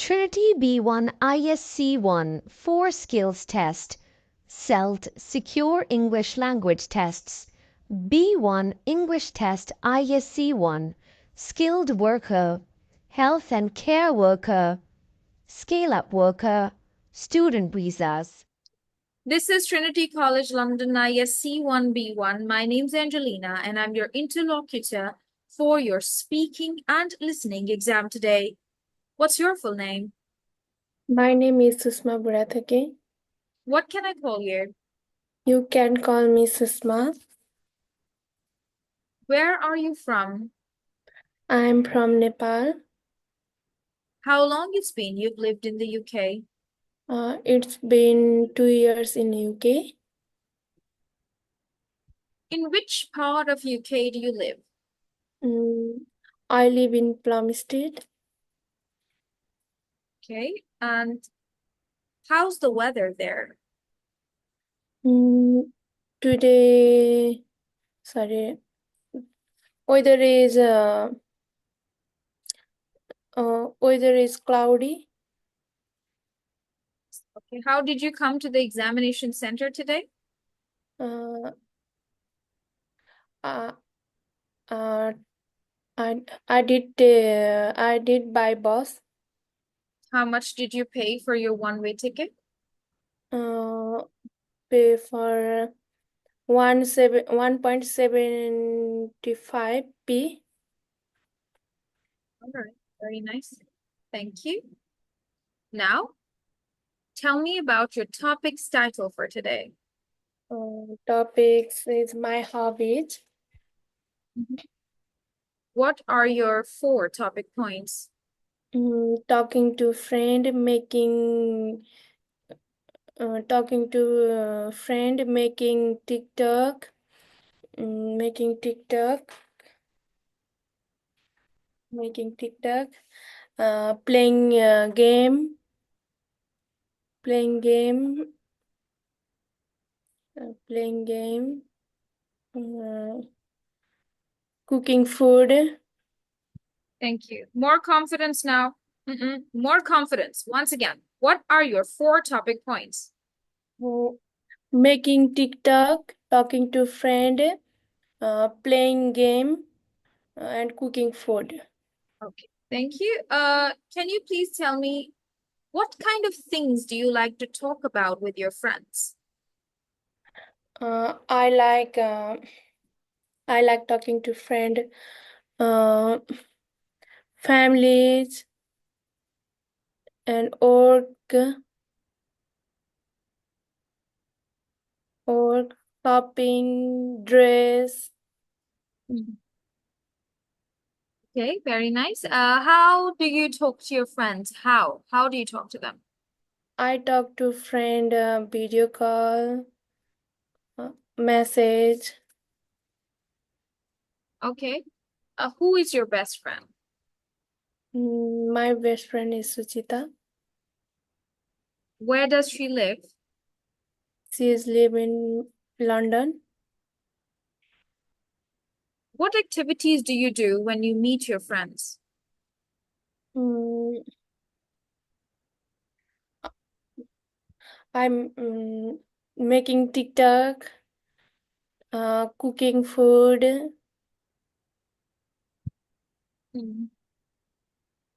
Trinity B1 ISC1 4 Skills Test, SELT Secure English Language Tests, B1 English Test ISC1 Skilled Worker, Health and Care Worker, Scale-Up Worker, Student Visas. This is Trinity College London ISC 1B1. My name's Angelina, and I'm your interlocutor for your speaking and listening exam today. What's your full name? My name is Susma Burathake. What can I call you? You can call me Susma. Where are you from? I'm from Nepal. How long it's been you've lived in the UK? It's been 2 years in UK. In which part of UK do you live? I live in Plumstead. Okay, and how's the weather there? Today, weather is weather is cloudy. Okay, how did you come to the examination center today? Uh, uh, uh, I did by bus. How much did you pay for your one-way ticket? Pay for 1.75p. All right, very nice. Thank you. Now, tell me about your topic's title for today. Topics is my hobbies. What are your 4 topic points? Talking to friend, making TikTok, making TikTok, playing game, playing game, cooking food. Thank you. More confidence now. More confidence. Once again, what are your 4 topic points? Making TikTok, talking to friend, playing game, and cooking food. Okay, thank you. Can you please tell me what kind of things do you like to talk about with your friends? I like talking to friend, families, and shopping, dress. Okay, very nice. How do you talk to your friends? How? How do you talk to them? I talk to friend, video call, message. Okay. Who is your best friend? My best friend is Suchita. Where does she live? She is live in London. What activities do you do when you meet your friends? I'm making TikTok, cooking food.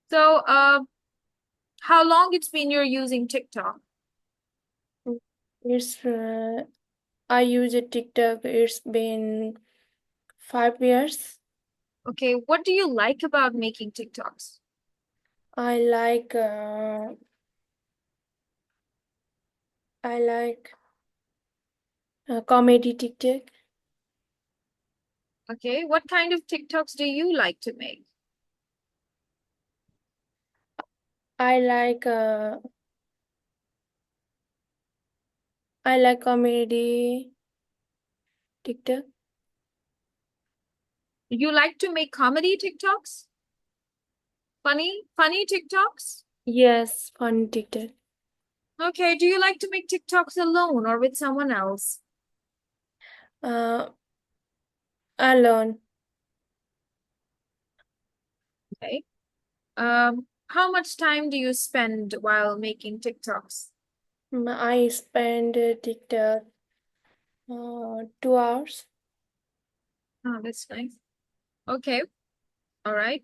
So, how long it's been you're using TikTok? It's I use a TikTok. It's been 5 years. Okay, what do you like about making TikToks? I like comedy TikTok. Okay, what kind of TikToks do you like to make? I like comedy TikTok. You like to make comedy TikToks? Funny TikToks? Yes, fun TikTok. Okay, do you like to make TikToks alone or with someone else? Alone. Okay. How much time do you spend while making TikToks? I spend TikTok 2 hours. Oh, that's nice. Okay. All right.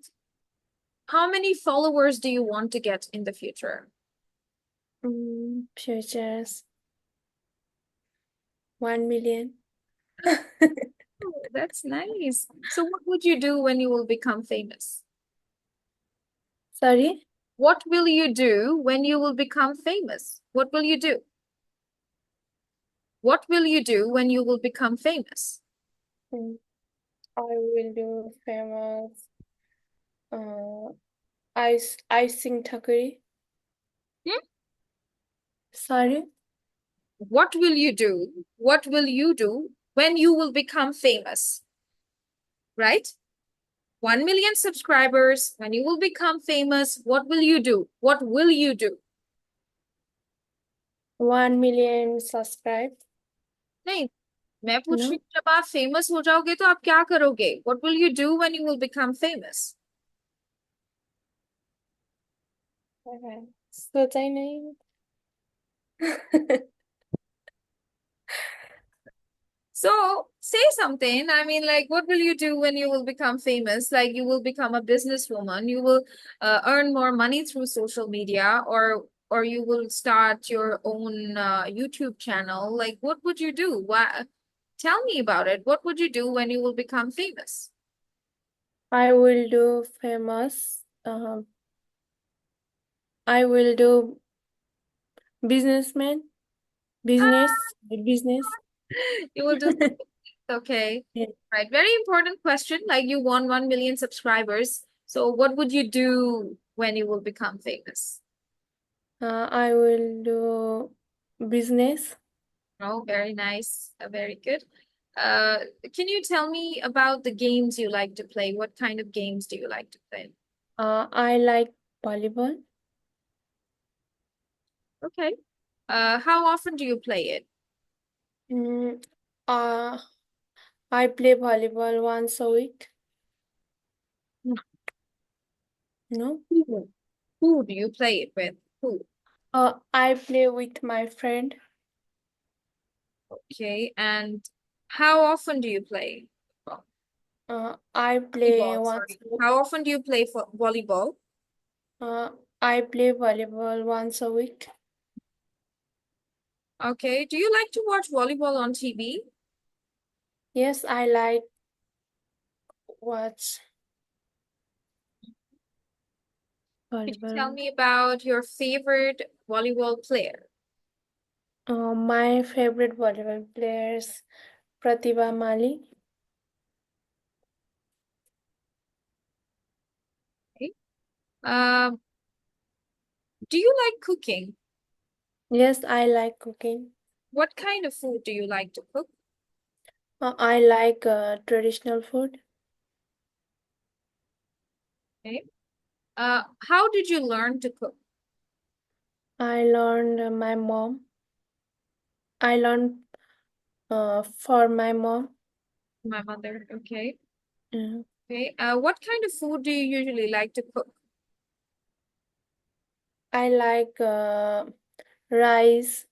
How many followers do you want to get in the future? Futures 1 million. Oh, that's nice. So what would you do when you will become famous? Sorry. What will you do when you will become famous? What will you do? What will you do when you will become famous? Mm, I will do famous. I sing Thakuri. Hmm? Sorry. What will you do? What will you do when you will become famous? Right? 1 million subscribers, when you will become famous, what will you do? What will you do? 1 million subscribe. नहीं, मैं पूछ रही No. हूँ जब आप famous हो जाओगे तो आप क्या करोगे? What will you do when you will become famous? सोचा ही नहीं. So say something. I mean, like, what will you do when you will become famous? Like, you will become a businesswoman. You will earn more money through social media, or you will start your own YouTube channel. Like, what would you do? Why? Tell me about it. What would you do when you will become famous? I will do famous. I will do businessman. Business. You will do something. Okay. Yeah. Right. Very important question. Like, you want 1 million subscribers. So what would you do when you will become famous? I will do business. Oh, very nice. Very good. Uh, can you tell me about the games you like to play? What kind of games do you like to play? I like volleyball. Okay. How often do you play it? Mm, uh, I play volleyball once a week. No. Who do you play it with? Who? I play with my friend. Okay. And how often do you play? I play Volleyball, once. sorry. How often do you play for volleyball? Uh, I play volleyball once a week. Okay. Do you like to watch volleyball on TV? Yes, I like watch Could you tell volleyball. me about your favorite volleyball player? My favorite volleyball players, Pratibha Mali. Okay. Um, do you like cooking? Yes, I like cooking. What kind of food do you like to cook? I like traditional food. Okay. How did you learn to cook? I learned my mom. I learned for my mom. My mother. Okay. Uh, Okay. What kind of food do you usually like to cook? I like rice.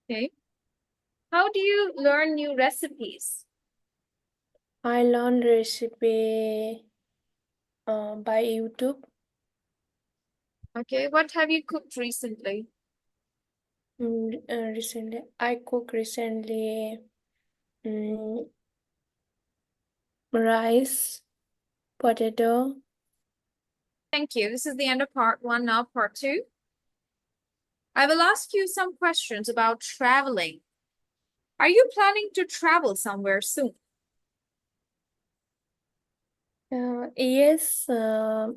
Okay. How do you learn new recipes? I learned recipe by YouTube. Okay. What have you cooked recently? Recently, I cook recently mm, rice, potato. Thank you. This is the end of part one. Now part two. I will ask you some questions about traveling. Are you planning to travel somewhere soon? Yes, mm,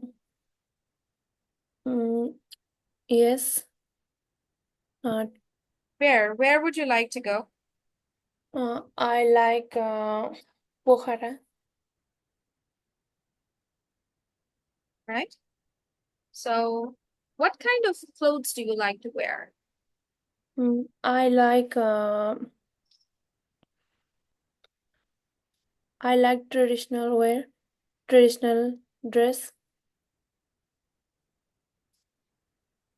yes. Uh, Where would you like to go? I like Pokhara. Right? So, what kind of clothes do you like to wear? I like traditional wear, traditional dress.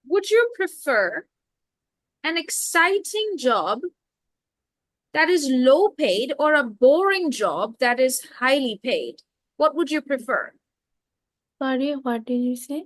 would you prefer an exciting job that is low paid or a boring job that is highly paid? What would you prefer? Sorry, what did you say?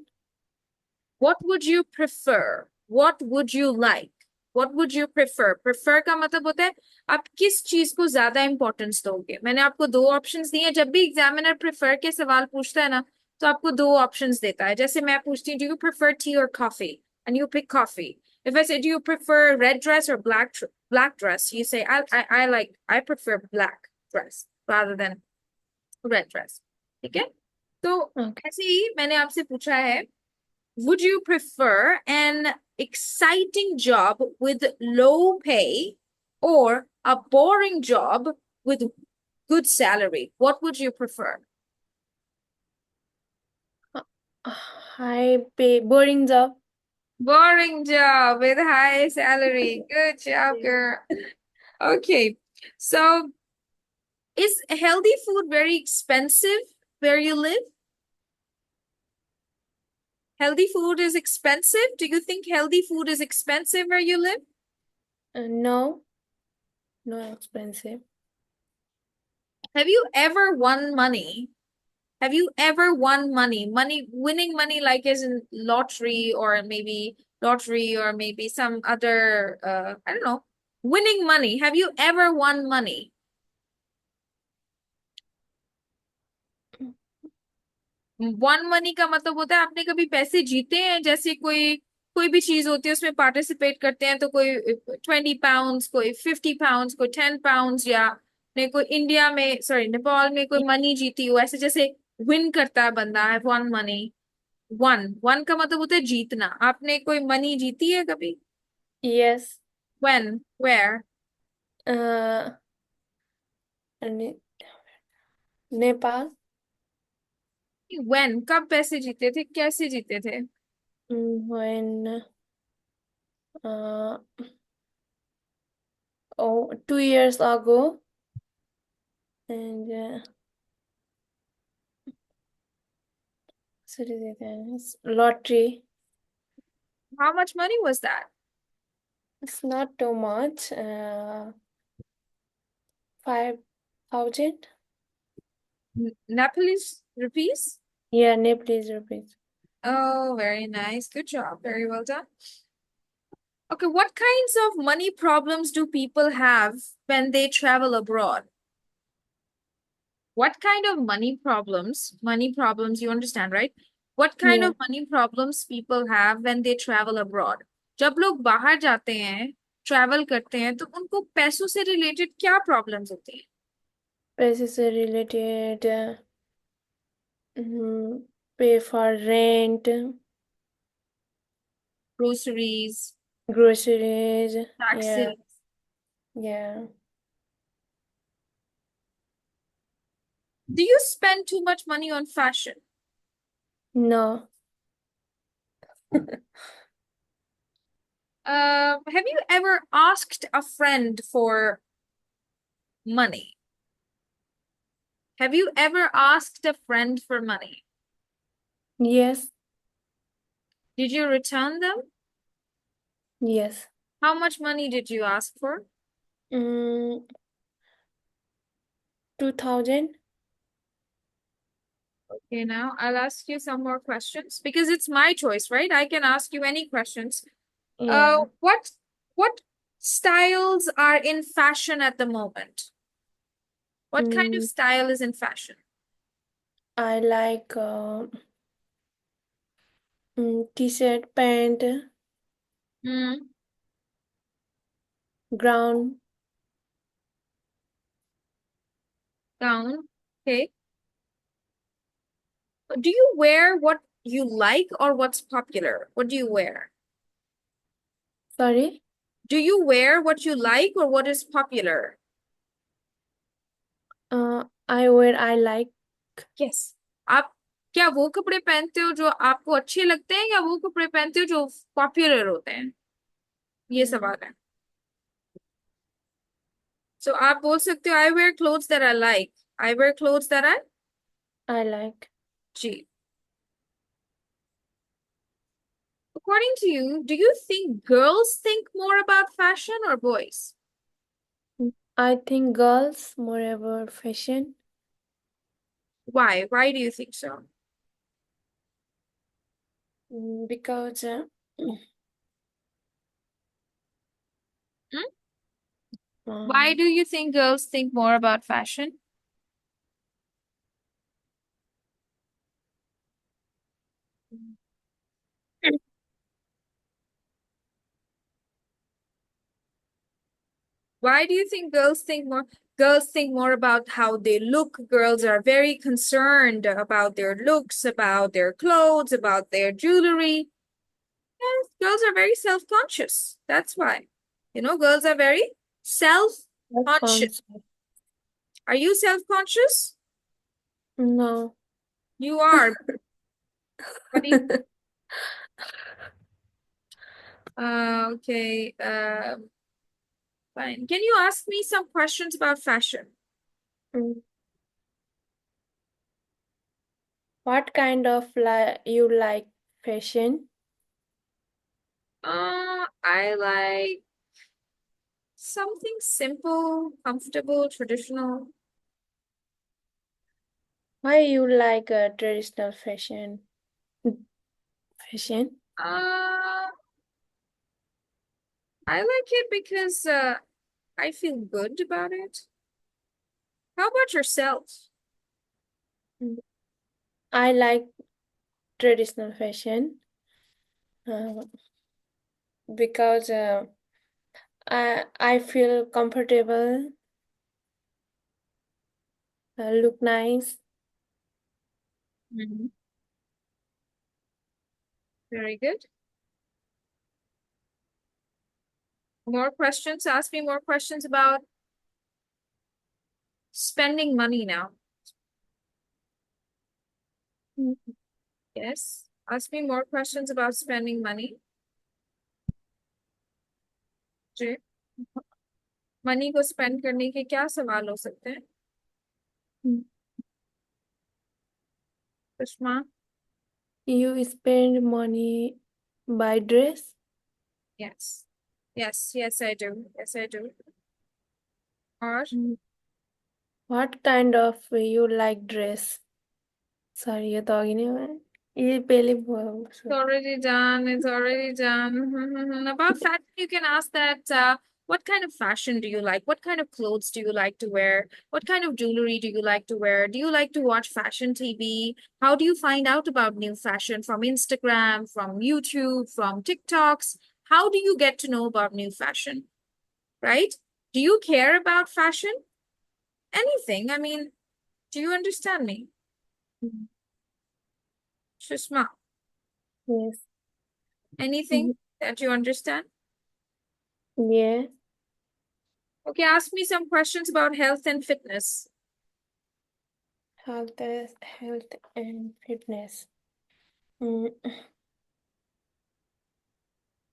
What would you prefer? What would you like? What would you prefer? Prefer का मतलब होता है आप किस चीज को ज्यादा importance दोगे. मैंने आपको दो ऑप्शंस दिए. जब भी एग्जामिनर प्रेफर के सवाल पूछता है ना तो आपको दो ऑप्शंस देता है. जैसे मैं पूछती हूँ डू यू प्रेफर टी और coffee and you pick coffee. If I say, do you prefer red dress or black dress? You say, I prefer black dress rather than red dress. ठीक है? तो Okay. ऐसे ही मैंने आपसे पूछा है, would you prefer an exciting job with low pay or a boring job with good salary? What would you prefer? High pay, boring job. Boring job with high salary. Good job, girl. Okay. So, is healthy food very expensive where you live? Healthy food is expensive? Do you think healthy food is expensive where you live? No, no expensive. Have you ever won money? Have you ever won money? Winning money like is in lottery or maybe some other, I don't know, winning money. Have you ever won money? One money का मतलब होता है आपने कभी पैसे जीते हैं. जैसे कोई कोई भी चीज होती है उसमें पार्टिसिपेट करते हैं तो कोई 20 पाउंड, कोई 50 पाउंड, कोई 10 पाउंड, या ने कोई इंडिया में सॉरी नेपाल में कोई मनी जीती हो. ऐसे जैसे विन करता है बंदा है वन मनी. वन वन का मतलब होता है जीतना. आपने कोई मनी जीती है कभी? Yes. When? Where? Uh, Nepal. When? कब पैसे जीते थे? कैसे जीते थे? When 2 years ago, and lottery. How much money was that? It's not too much. 5,000. Nepalese rupees? Yeah, Nepalese rupees. Oh, very nice. Good job. Very well done. Okay, what kinds of money problems do people have when they travel abroad? What kind of money problems? Money problems, you understand, right? What kind Yeah. of money problems people have when they travel abroad? जब लोग बाहर जाते हैं, travel करते हैं, तो उनको पैसों से related क्या problems होती हैं? पैसे से related, pay for rent, Groceries, groceries. Yeah, taxes. yeah. Do you spend too much money on fashion? No. Have you ever asked a friend for money? Have you ever asked a friend for money? Yes. Did you return them? Yes. How much money did you ask for? 2,000. Okay, now I'll ask you some more questions because it's my choice, right? I can ask you any questions. Yeah. What styles are in fashion at the moment? What kind of style is in fashion? I like t-shirt, pant, Hmm. gown. Gown. Okay. Do you wear what you like or what's popular? What do you wear? Sorry. Do you wear what you like or what is popular? I wear I like. Yes. आप क्या वो कपड़े पहनते हो जो आपको अच्छे लगते हैं या वो कपड़े पहनते हो जो पॉपुलर होते हैं? ये सवाल है. So आप बोल सकते हो I wear clothes that I like. I wear clothes that I like. जी. According to you, do you think girls think more about fashion or boys? I think girls more about fashion Why? Why do you think so? because Hmm? Why um, do you think girls think more about fashion? Why do you think girls think more? Girls think more about how they look. Girls are very concerned about their looks, about their clothes, about their jewelry. Yes, girls are very self-conscious. That's why. You know, girls are very self-conscious. concept. Are you self-conscious? No. You are. What do you okay. Fine. Can you ask me some questions about fashion? Mm. What kind of you like fashion? I like something simple, comfortable, traditional. Why you like traditional fashion? Fashion? Uh, I like it because I feel good about it. How about yourself? Mm. I like traditional fashion uh, because I feel comfortable, look nice. Mhm. Very good. More questions? Ask me more questions about spending money now. Mm. Yes. Ask me more questions about spending money. जी money को spend करने के क्या सवाल हो सकते हैं Sushma You spend money buy dress? yes yes I do और Mm. What kind of you like dress? Sorry, ये तो आगे नहीं हुआ है। ये पहले it's already done. It's already done. About fashion, you can ask that. What kind of fashion do you like? What kind of clothes do you like to wear? What kind of jewelry do you like to wear? Do you like to watch fashion TV? How do you find out about new fashion? From Instagram, from YouTube, from TikToks? How do you get to know about new fashion? Right? Do you care about fashion? Anything. I mean, do you understand me? Mm. Sushma, Yes. anything that you understand? Yeah. Okay, ask me some questions about health and fitness. Health and fitness. Mm.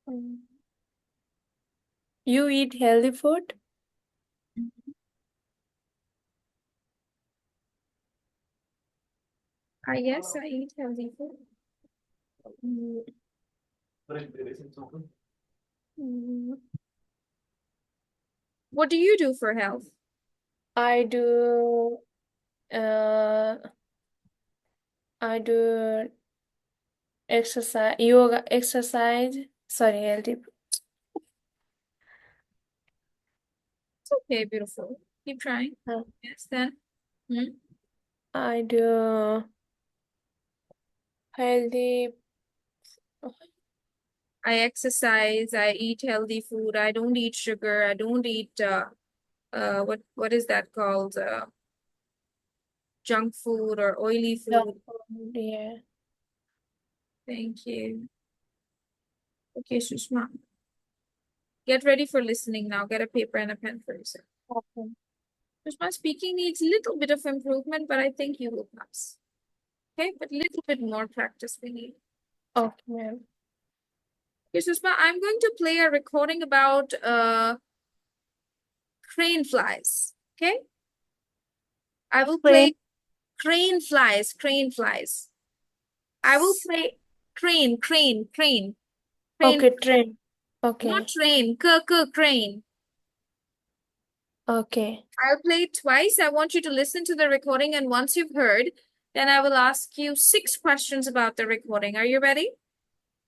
Mm. You eat healthy food? Yes, I eat healthy food. Mm. Mm. What do you do for health? I do uh I do exercise yoga exercise. Sorry, healthy. It's okay, beautiful. Keep trying. uh, Yes, then. Hmm? I do healthy. I exercise, I eat healthy food, I don't eat sugar, I don't eat what is that called? Junk food or oily Junk food. food, yeah. Thank you. Okay, Sushma. Get ready for listening now. Get a paper and a pen for yourself. Okay. Sushma, speaking needs a little bit of improvement, but I think you will pass. Okay, but a little bit more practice we need. Okay, ma'am. Okay, Sushma, I'm going to play a recording about crane flies. Okay, I will Crane. play crane flies. I will play crane. Crane. Okay, train. Okay. Not train. Crane. Okay. I'll play it twice. I want you to listen to the recording, and once you've heard, then I will ask you 6 questions about the recording. Are you ready?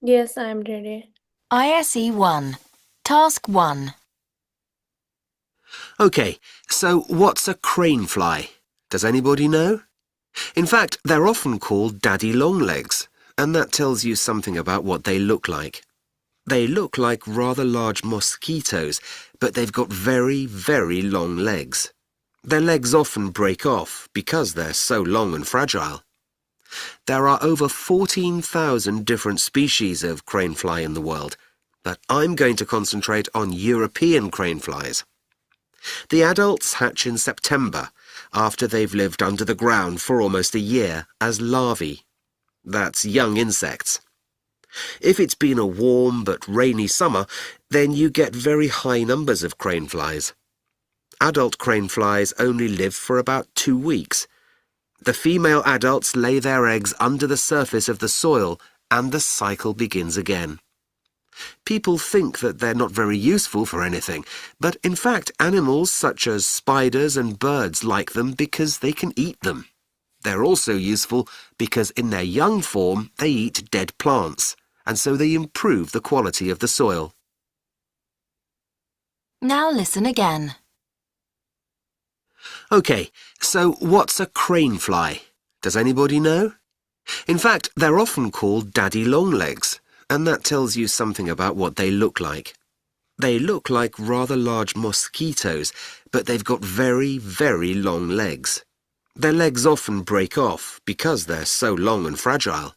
Yes, I'm ready. ISE 1. Task 1. OK, so what's a crane fly? Does anybody know? In fact, they're often called daddy longlegs, and that tells you something about what they look like. They look like rather large mosquitoes, but they've got very, very long legs. Their legs often break off because they're so long and fragile. There are over 14,000 different species of crane fly in the world, but I'm going to concentrate on European crane flies. The adults hatch in September, after they've lived under the ground for almost a year as larvae. That's young insects. If it's been a warm but rainy summer, then you get very high numbers of crane flies. Adult crane flies only live for about 2 weeks. The female adults lay their eggs under the surface of the soil, and the cycle begins again. People think that they're not very useful for anything, but in fact animals such as spiders and birds like them because they can eat them. They're also useful because in their young form they eat dead plants, and so they improve the quality of the soil. Now listen again. OK, so what's a crane fly? Does anybody know? In fact, they're often called daddy longlegs, and that tells you something about what they look like. They look like rather large mosquitoes, but they've got very, very long legs. Their legs often break off because they're so long and fragile.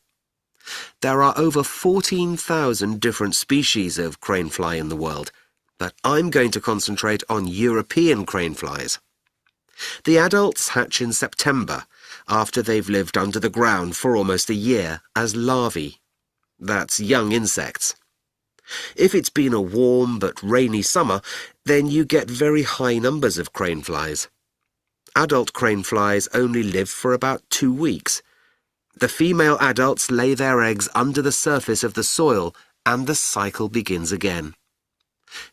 There are over 14,000 different species of crane fly in the world, but I'm going to concentrate on European crane flies. The adults hatch in September, after they've lived under the ground for almost a year as larvae. That's young insects. If it's been a warm but rainy summer, then you get very high numbers of crane flies. Adult crane flies only live for about 2 weeks. The female adults lay their eggs under the surface of the soil, and the cycle begins again.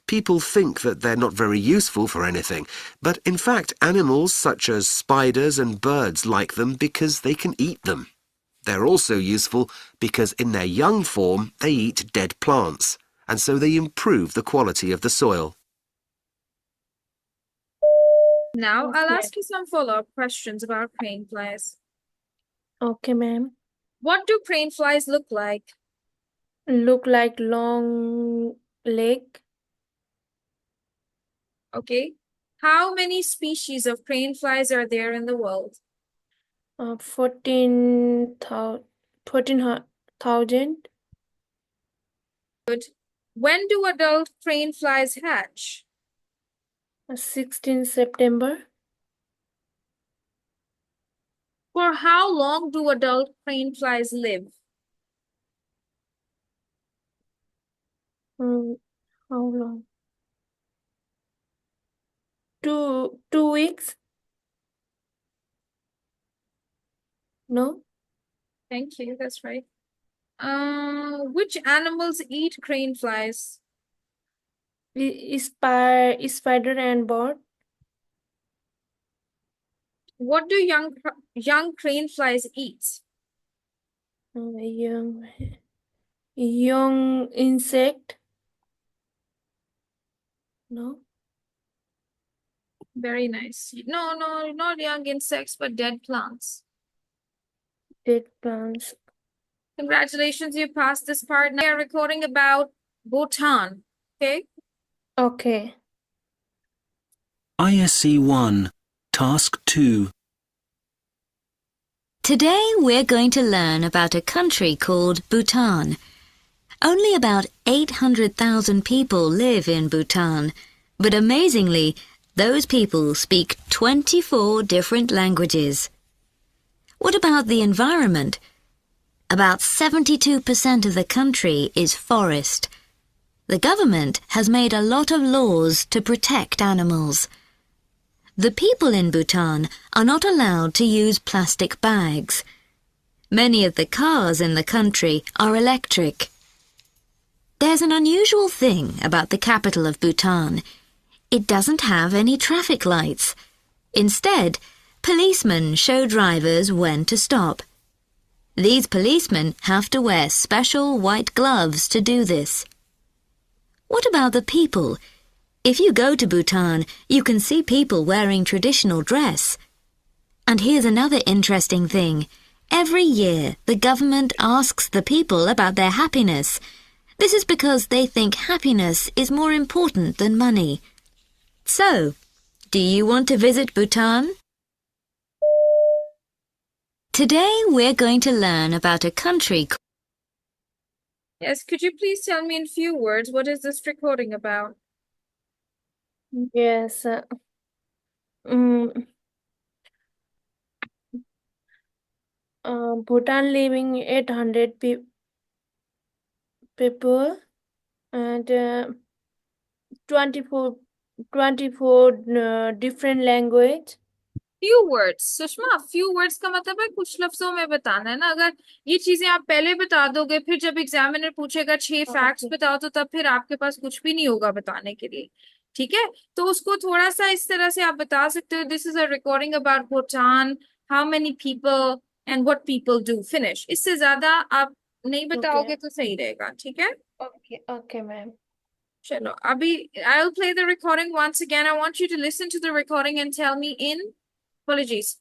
People think that they're not very useful for anything, but in fact animals such as spiders and birds like them because they can eat them. They're also useful because in their young form they eat dead plants, and so they improve the quality of the soil. Now, I'll Okay. ask you some follow-up questions about crane flies. Okay, ma'am. What do crane flies look like? Look like long leg. Okay. How many species of crane flies are there in the world? 14,000. Good. When do adult crane flies hatch? 16 September. For how long do adult crane flies live? How long? 2 weeks. No. Thank you, that's right. Which animals eat crane flies? Spider and bird. What do young crane flies eat? Young insect. No. Very nice. No, not young insects, but dead plants. Dead plants. Congratulations, you passed this part. Now we are recording about Bhutan. Okay? Okay. ISE 1. Task 2. Today we're going to learn about a country called Bhutan. Only about 800,000 people live in Bhutan, but amazingly, those people speak 24 different languages. What about the environment? About 72% of the country is forest. The government has made a lot of laws to protect animals. The people in Bhutan are not allowed to use plastic bags. Many of the cars in the country are electric. There's an unusual thing about the capital of Bhutan. It doesn't have any traffic lights. Instead, policemen show drivers when to stop. These policemen have to wear special white gloves to do this. What about the people? If you go to Bhutan, you can see people wearing traditional dress. And here's another interesting thing. Every year, the government asks the people about their happiness. This is because they think happiness is more important than money. So, do you want to visit Bhutan? Today we're going to learn about a country. Yes, could you please tell me in few words what is this recording about? Yes. Bhutan living 800 people and 24 different language. Few words. Sushma, few words का मतलब है कुछ लफ्जों में बताना है ना. अगर ये चीजें आप पहले बता दोगे, फिर जब एग्जामिनर पूछेगा 6 फैक्ट्स बताओ, तो तब फिर आपके पास कुछ भी नहीं होगा बताने के लिए. ठीक है, तो उसको थोड़ा सा इस तरह से आप बता सकते हो. This is a recording about Bhutan, how many people and what people do. Finish. इससे ज्यादा आप नहीं बताओगे तो सही रहेगा. ठीक है. Okay, ma'am. चलो, अभी I will play the recording once again. I want you to listen to the recording and tell me in. Apologies.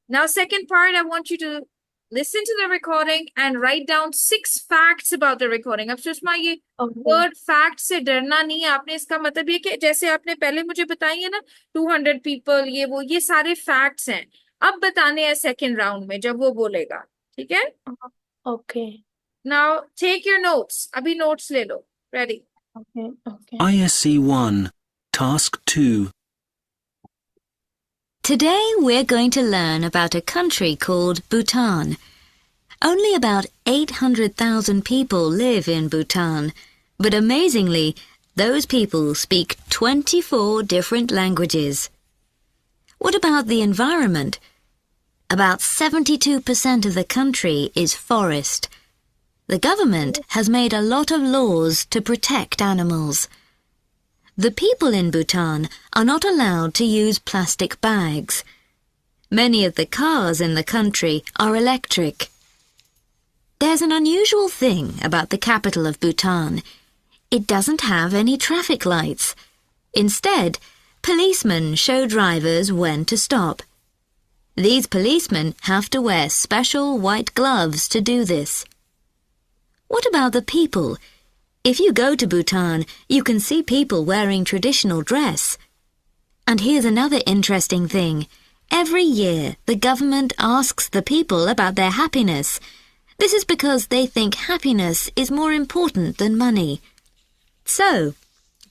Now, second part, I want you to listen to the recording and write down 6 facts about the recording. अब सुषमा, ये word fact से डरना नहीं है आपने. इसका मतलब ये कि जैसे आपने पहले मुझे बताई है ना, 200 people, ये सारे facts हैं. अब बताने हैं second round में जब वो बोलेगा. ठीक है? Okay. Now, take your notes. अभी notes ले लो. Ready? Okay. ISE 1, Task 2. Today we're going to learn about a country called Bhutan. Only about 800,000 people live in Bhutan, but amazingly, those people speak 24 different languages. What about the environment? About 72% of the country is forest. The government has made a lot of laws to protect animals. The people in Bhutan are not allowed to use plastic bags. Many of the cars in the country are electric. There's an unusual thing about the capital of Bhutan. It doesn't have any traffic lights. Instead, policemen show drivers when to stop. These policemen have to wear special white gloves to do this. What about the people? If you go to Bhutan, you can see people wearing traditional dress. And here's another interesting thing. Every year, the government asks the people about their happiness. This is because they think happiness is more important than money. So,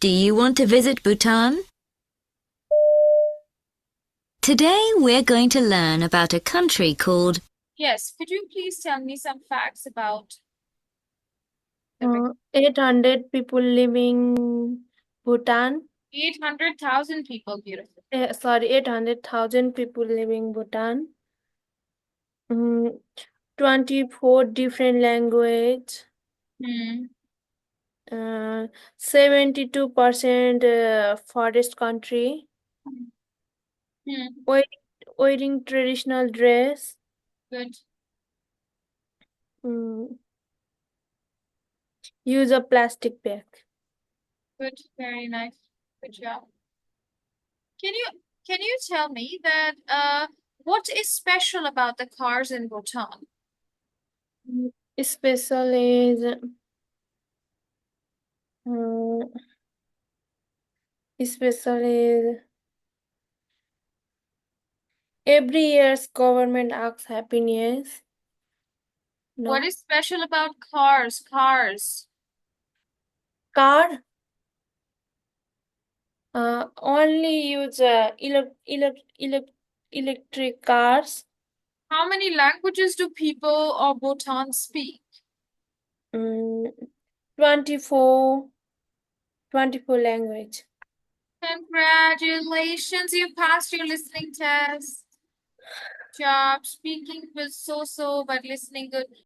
do you want to visit Bhutan? Today we're going to learn about a country called... Yes, could you please tell me some facts about 800 people living Bhutan. 800,000 people, beautiful. 800,000 people living Bhutan. 24 different language. 72% forest country. Wearing traditional dress. Good. Use a plastic bag. Good. Very nice. Good job. Can you tell me that what is special about the cars in Bhutan? Special is every year's government asks happiness. No. What is special about cars? Car only use electric cars. How many languages do people of Bhutan speak? 24 language. Congratulations, you passed your listening test. Job. Speaking was so-so, but listening good.